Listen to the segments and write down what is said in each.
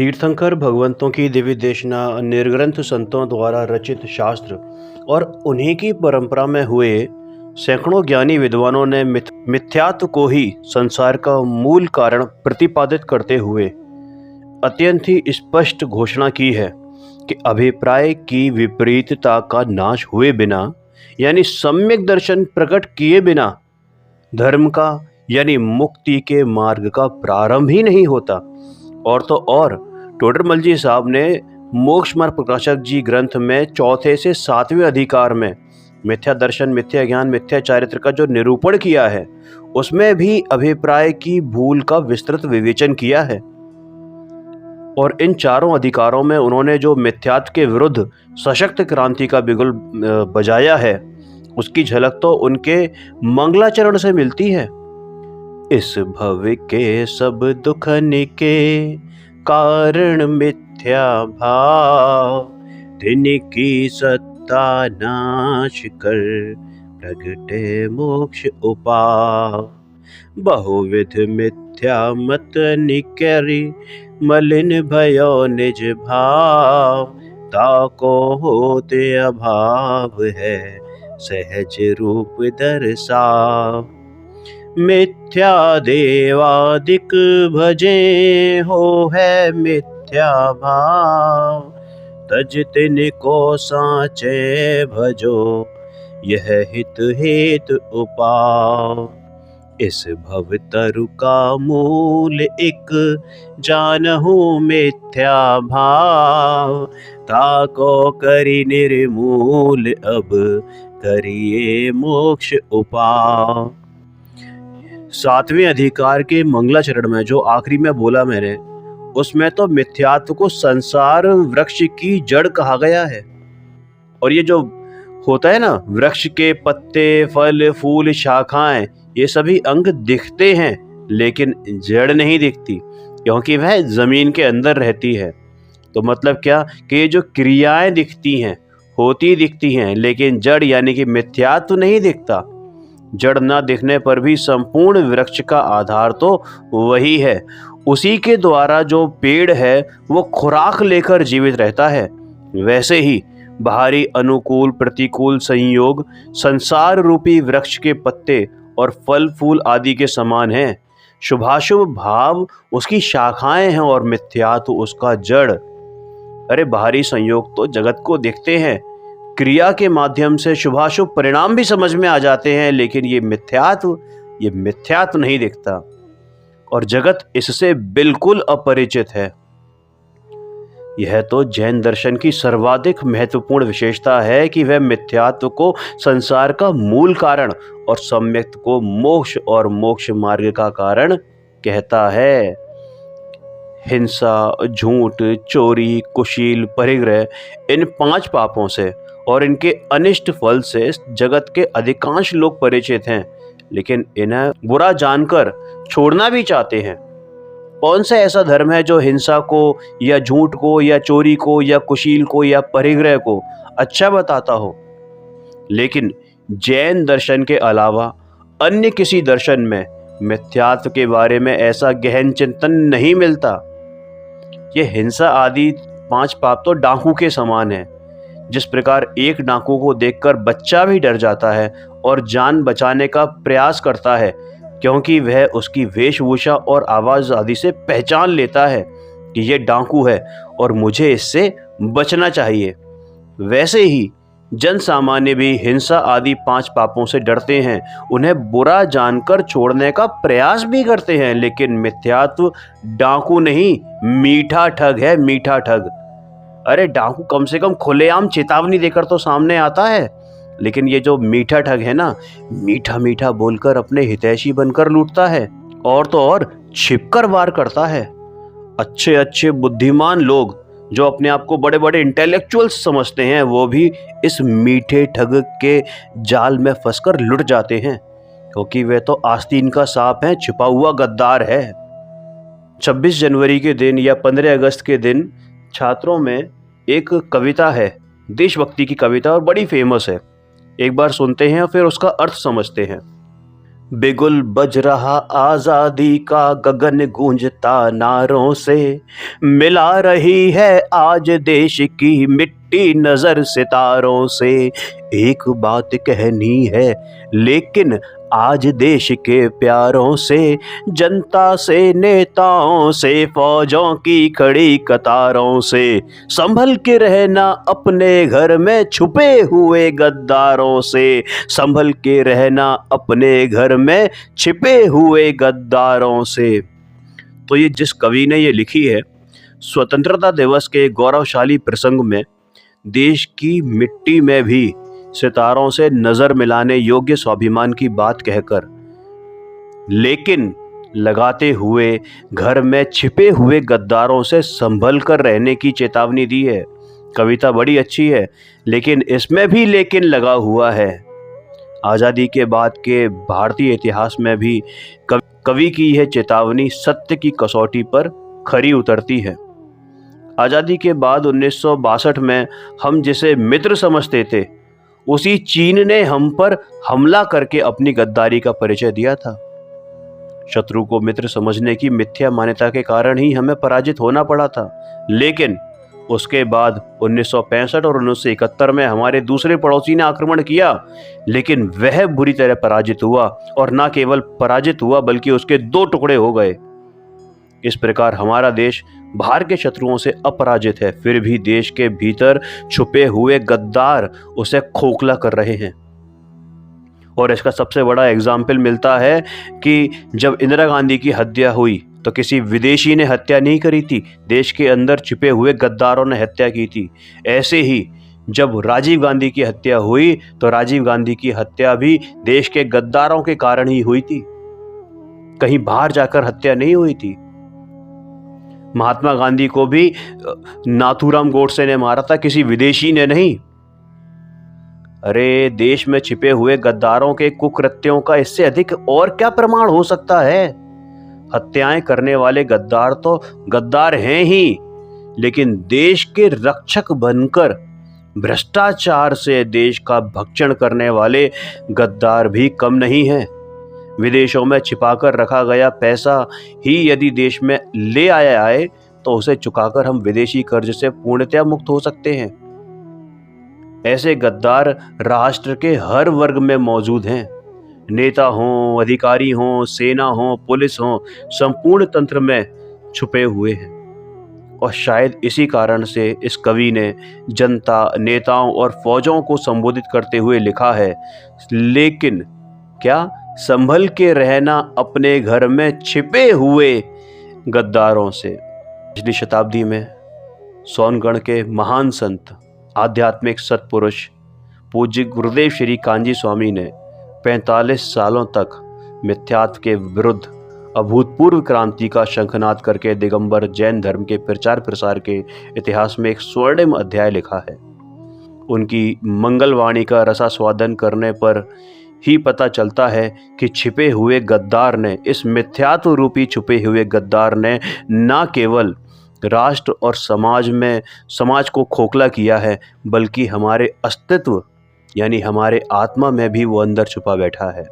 तीर्थंकर भगवंतों की दिव्य देशना निर्ग्रंथ संतों द्वारा रचित शास्त्र और उन्हीं की परंपरा में हुए सैकड़ों ज्ञानी विद्वानों ने मिथ्यात्व को ही संसार का मूल कारण प्रतिपादित करते हुए अत्यंत ही स्पष्ट घोषणा की है कि अभिप्राय की विपरीतता का नाश हुए बिना यानी सम्यक दर्शन प्रकट किए बिना धर्म का यानी मुक्ति के मार्ग का प्रारंभ ही नहीं होता। और तो और टोडरमल जी साहब ने मोक्ष मार्ग प्रकाशक जी ग्रंथ में चौथे से 7वें अधिकार में मिथ्या दर्शन, मिथ्या ज्ञान, मिथ्या चारित्र का जो निरूपण किया है उसमें भी अभिप्राय की भूल का विस्तृत विवेचन किया है। और इन चारों अधिकारों में उन्होंने जो मिथ्यात्व के विरुद्ध सशक्त क्रांति का बिगुल बजाया है उसकी झलक तो उनके मंगलाचरण से मिलती है। इस भव के सब दुखन के कारण मिथ्या भाव, तिनकी सत्ता नाश कर प्रगटे मोक्ष उपाय। बहुविध मिथ्या मत निकरी मलिन भयो निज भाव, ताको होते अभाव है सहज रूप दर्शाव। मिथ्या देवादिक भजे हो है मिथ्या भाव, तज तिनको साचे भजो यह हित हेत उपाय। इस भव तरु का मूल एक जानहु मिथ्या भाव, ताको करी निर्मूल अब करिए मोक्ष उपाय। 7वें अधिकार के मंगलाचरण में जो आखिरी में बोला मैंने उसमें तो मिथ्यात्व को संसार वृक्ष की जड़ कहा गया है। और ये जो होता है ना, वृक्ष के पत्ते, फल, फूल, शाखाएं, ये सभी अंग दिखते हैं लेकिन जड़ नहीं दिखती क्योंकि वह जमीन के अंदर रहती है। तो मतलब क्या कि ये जो क्रियाएं दिखती हैं, होती दिखती हैं, लेकिन जड़ यानी कि मिथ्यात्व नहीं दिखता। जड़ न दिखने पर भी संपूर्ण वृक्ष का आधार तो वही है। उसी के द्वारा जो पेड़ है वो खुराक लेकर जीवित रहता है। वैसे ही बाहरी अनुकूल प्रतिकूल संयोग संसार रूपी वृक्ष के पत्ते और फल फूल आदि के समान हैं। शुभाशुभ भाव उसकी शाखाएं हैं और मिथ्यात्व उसका जड़। अरे बाहरी संयोग तो जगत को दिखते हैं, क्रिया के माध्यम से शुभाशुभ परिणाम भी समझ में आ जाते हैं, लेकिन ये मिथ्यात्व नहीं दिखता और जगत इससे बिल्कुल अपरिचित है। यह तो जैन दर्शन की सर्वाधिक महत्वपूर्ण विशेषता है कि वह मिथ्यात्व को संसार का मूल कारण और सम्यक को मोक्ष और मोक्ष मार्ग का कारण कहता है। हिंसा, झूठ, चोरी, कुशील, परिग्रह, इन 5 पापों से और इनके अनिष्ट फल से जगत के अधिकांश लोग परिचित हैं, लेकिन इन्हें बुरा जानकर छोड़ना भी चाहते हैं। कौन सा ऐसा धर्म है जो हिंसा को या झूठ को या चोरी को या कुशील को या परिग्रह को अच्छा बताता हो? लेकिन जैन दर्शन के अलावा अन्य किसी दर्शन में मिथ्यात्व के बारे में ऐसा गहन चिंतन नहीं मिलता। ये हिंसा आदि 5 पाप तो डाकू के समान है। जिस प्रकार एक डाकू को देखकर बच्चा भी डर जाता है और जान बचाने का प्रयास करता है क्योंकि वह उसकी वेशभूषा और आवाज आदि से पहचान लेता है कि यह डाकू है और मुझे इससे बचना चाहिए, वैसे ही जन सामान्य भी हिंसा आदि 5 पापों से डरते हैं, उन्हें बुरा जानकर छोड़ने का प्रयास भी करते हैं। लेकिन मिथ्यात्व डाकू नहीं, मीठा ठग है, मीठा ठग। अरे डाकू कम से कम खुलेआम चेतावनी देकर तो सामने आता है, लेकिन ये जो मीठा ठग है ना, मीठा मीठा बोलकर अपने हितैषी बनकर लूटता है और तो और छिपकर वार करता है। अच्छे अच्छे बुद्धिमान लोग जो अपने आप को बड़े बड़े इंटेलेक्चुअल्स समझते हैं वो भी इस मीठे ठग के जाल में फंसकर लुट जाते हैं, क्योंकि वे तो आस्तीन का सांप है, छिपा हुआ गद्दार है। 26 जनवरी के दिन या 15 अगस्त के दिन छात्रों में एक कविता है, देशभक्ति की कविता, और बड़ी फेमस है। एक बार सुनते हैं और फिर उसका अर्थ समझते हैं। बिगुल बज रहा आजादी का, गगन गूंजता नारों से, मिला रही है आज देश की मिट्टी नजर सितारों से। एक बात कहनी है लेकिन आज देश के प्यारों से, जनता से, नेताओं से, फौजों की खड़ी कतारों से, संभल के रहना अपने घर में छुपे हुए गद्दारों से, संभल के रहना अपने घर में छिपे हुए गद्दारों से। तो ये जिस कवि ने ये लिखी है, स्वतंत्रता दिवस के गौरवशाली प्रसंग में देश की मिट्टी में भी सितारों से नजर मिलाने योग्य स्वाभिमान की बात कहकर, लेकिन लगाते हुए घर में छिपे हुए गद्दारों से संभल कर रहने की चेतावनी दी है। कविता बड़ी अच्छी है, लेकिन इसमें भी लेकिन लगा हुआ है। आज़ादी के बाद के भारतीय इतिहास में भी कवि की यह चेतावनी सत्य की कसौटी पर खरी उतरती है। आज़ादी के बाद 1962 में हम जिसे मित्र समझते थे, उसी चीन ने हम पर हमला करके अपनी गद्दारी का परिचय दिया था। शत्रु को मित्र समझने की मिथ्या मान्यता के कारण ही हमें पराजित होना पड़ा था। लेकिन उसके बाद 1965 और 1971 में हमारे दूसरे पड़ोसी ने आक्रमण किया, लेकिन वह बुरी तरह पराजित हुआ, और न केवल पराजित हुआ बल्कि उसके 2 टुकड़े हो गए। इस प्रकार हमारा देश बाहर के शत्रुओं से अपराजित है, फिर भी देश के भीतर छुपे हुए गद्दार उसे खोखला कर रहे हैं। और इसका सबसे बड़ा एग्जाम्पल मिलता है कि जब इंदिरा गांधी की हत्या हुई तो किसी विदेशी ने हत्या नहीं करी थी, देश के अंदर छिपे हुए गद्दारों ने हत्या की थी। ऐसे ही जब राजीव गांधी की हत्या हुई तो राजीव गांधी की हत्या भी देश के गद्दारों के कारण ही हुई थी, कहीं बाहर जाकर हत्या नहीं हुई थी। महात्मा गांधी को भी नाथूराम गोडसे ने मारा था, किसी विदेशी ने नहीं। अरे, देश में छिपे हुए गद्दारों के कुकृत्यों का इससे अधिक और क्या प्रमाण हो सकता है। हत्याएं करने वाले गद्दार तो गद्दार हैं ही, लेकिन देश के रक्षक बनकर भ्रष्टाचार से देश का भक्षण करने वाले गद्दार भी कम नहीं हैं। विदेशों में छिपाकर रखा गया पैसा ही यदि देश में ले आए तो उसे चुकाकर हम विदेशी कर्ज से पूर्णतया मुक्त हो सकते हैं। ऐसे गद्दार राष्ट्र के हर वर्ग में मौजूद हैं। नेता हों, अधिकारी हों, सेना हो, पुलिस हो, संपूर्ण तंत्र में छुपे हुए हैं। और शायद इसी कारण से इस कवि ने जनता, नेताओं और फौजों को संबोधित करते हुए लिखा है, लेकिन क्या संभल के रहना अपने घर में छिपे हुए गद्दारों से। पिछली शताब्दी में सोनगढ़ के महान संत, आध्यात्मिक सत्पुरुष पूज्य गुरुदेव श्री कांजी स्वामी ने 45 सालों तक मिथ्यात्व के विरुद्ध अभूतपूर्व क्रांति का शंखनाद करके दिगंबर जैन धर्म के प्रचार प्रसार के इतिहास में एक स्वर्णिम अध्याय लिखा है। उनकी मंगलवाणी का रसास्वादन करने पर ही पता चलता है कि छिपे हुए गद्दार ने, इस मिथ्यात्व रूपी छुपे हुए गद्दार ने न केवल राष्ट्र और समाज को खोखला किया है, बल्कि हमारे अस्तित्व यानी हमारे आत्मा में भी वो अंदर छुपा बैठा है।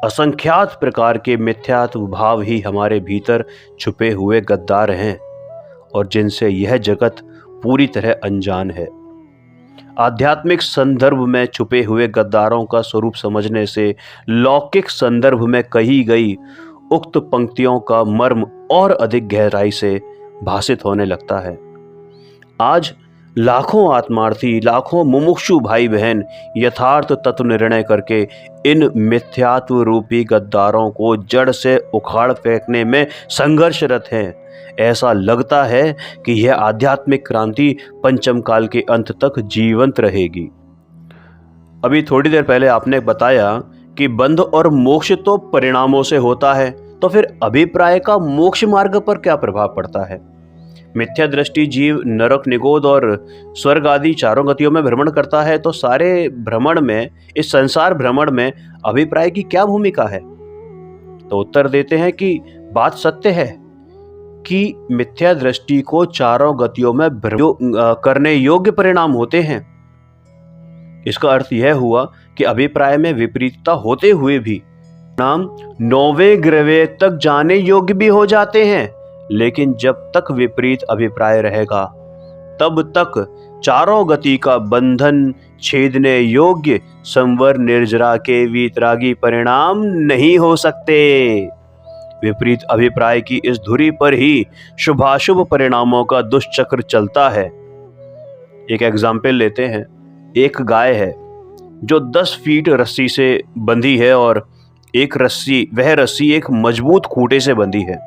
असंख्यात प्रकार के मिथ्यात्व भाव ही हमारे भीतर छुपे हुए गद्दार हैं और जिनसे यह जगत पूरी तरह अनजान है। आध्यात्मिक संदर्भ में छुपे हुए गद्दारों का स्वरूप समझने से लौकिक संदर्भ में कही गई उक्त पंक्तियों का मर्म और अधिक गहराई से भासित होने लगता है। आज लाखों आत्मार्थी, लाखों मुमुक्षु भाई बहन यथार्थ तत्व निर्णय करके इन मिथ्यात्व रूपी गद्दारों को जड़ से उखाड़ फेंकने में संघर्षरत हैं। ऐसा लगता है कि यह आध्यात्मिक क्रांति पंचम काल के अंत तक जीवंत रहेगी। अभी थोड़ी देर पहले आपने बताया कि बंध और मोक्ष तो परिणामों से होता है, तो फिर अभिप्राय का मोक्ष मार्ग पर क्या प्रभाव पड़ता है। मिथ्या दृष्टि जीव नरक, निगोद और स्वर्ग आदि चारों गतियों में भ्रमण करता है, तो सारे भ्रमण में, इस संसार भ्रमण में अभिप्राय की क्या भूमिका है। तो उत्तर देते हैं कि बात सत्य है कि मिथ्या दृष्टि को चारों गतियों में करने योग्य परिणाम होते हैं। इसका अर्थ यह हुआ कि अभिप्राय में विपरीतता होते हुए भी नाम 9वें ग्रह तक जाने योग्य भी हो जाते हैं, लेकिन जब तक विपरीत अभिप्राय रहेगा तब तक चारों गति का बंधन छेदने योग्य संवर निर्जरा के वीतरागी परिणाम नहीं हो सकते। विपरीत अभिप्राय की इस धुरी पर ही शुभाशुभ परिणामों का दुष्चक्र चलता है। एक एग्जाम्पल लेते हैं। एक गाय है जो 10 फीट रस्सी से बंधी है और वह रस्सी एक मजबूत खूंटे से बंधी है।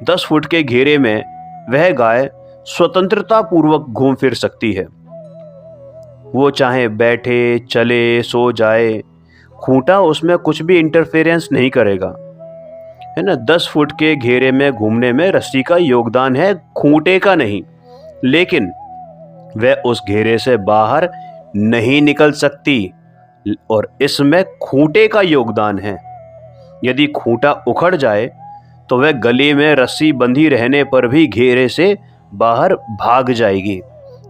10 फुट के घेरे में वह गाय स्वतंत्रता पूर्वक घूम फिर सकती है। वो चाहे बैठे, चले, सो जाए, खूंटा उसमें कुछ भी इंटरफेरेंस नहीं करेगा, है ना। 10 फुट के घेरे में घूमने में रस्सी का योगदान है, खूंटे का नहीं। लेकिन वह उस घेरे से बाहर नहीं निकल सकती और इसमें खूंटे का योगदान है। यदि खूंटा उखड़ जाए तो वह गले में रस्सी बंधी रहने पर भी घेरे से बाहर भाग जाएगी।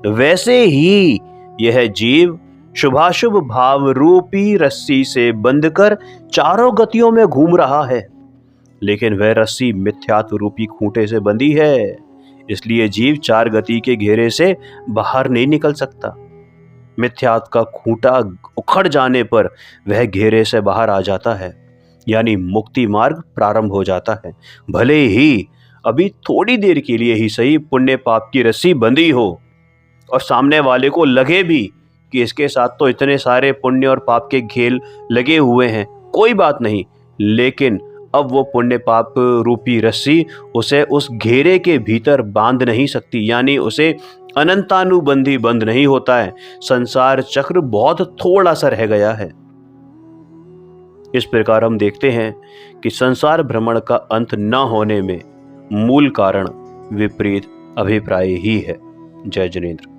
वैसे ही यह जीव शुभाशुभ भाव रूपी रस्सी से बंधकर चारों गतियों में घूम रहा है, लेकिन वह रस्सी मिथ्यात्व रूपी खूंटे से बंधी है। इसलिए जीव 4 गति के घेरे से बाहर नहीं निकल सकता। मिथ्यात्व का खूंटा उखड़ जाने पर वह घेरे से बाहर आ जाता है, यानी मुक्ति मार्ग प्रारंभ हो जाता है। भले ही अभी थोड़ी देर के लिए ही सही पुण्य पाप की रस्सी बंधी हो और सामने वाले को लगे भी कि इसके साथ तो इतने सारे पुण्य और पाप के घेल लगे हुए हैं, कोई बात नहीं, लेकिन अब वो पुण्य पाप रूपी रस्सी उसे उस घेरे के भीतर बांध नहीं सकती, यानी उसे अनंतानुबंधी बंध नहीं होता है। संसार चक्र बहुत थोड़ा सा रह गया है। इस प्रकार हम देखते हैं कि संसार भ्रमण का अंत न होने में मूल कारण विपरीत अभिप्राय ही है। जय जिनेंद्र।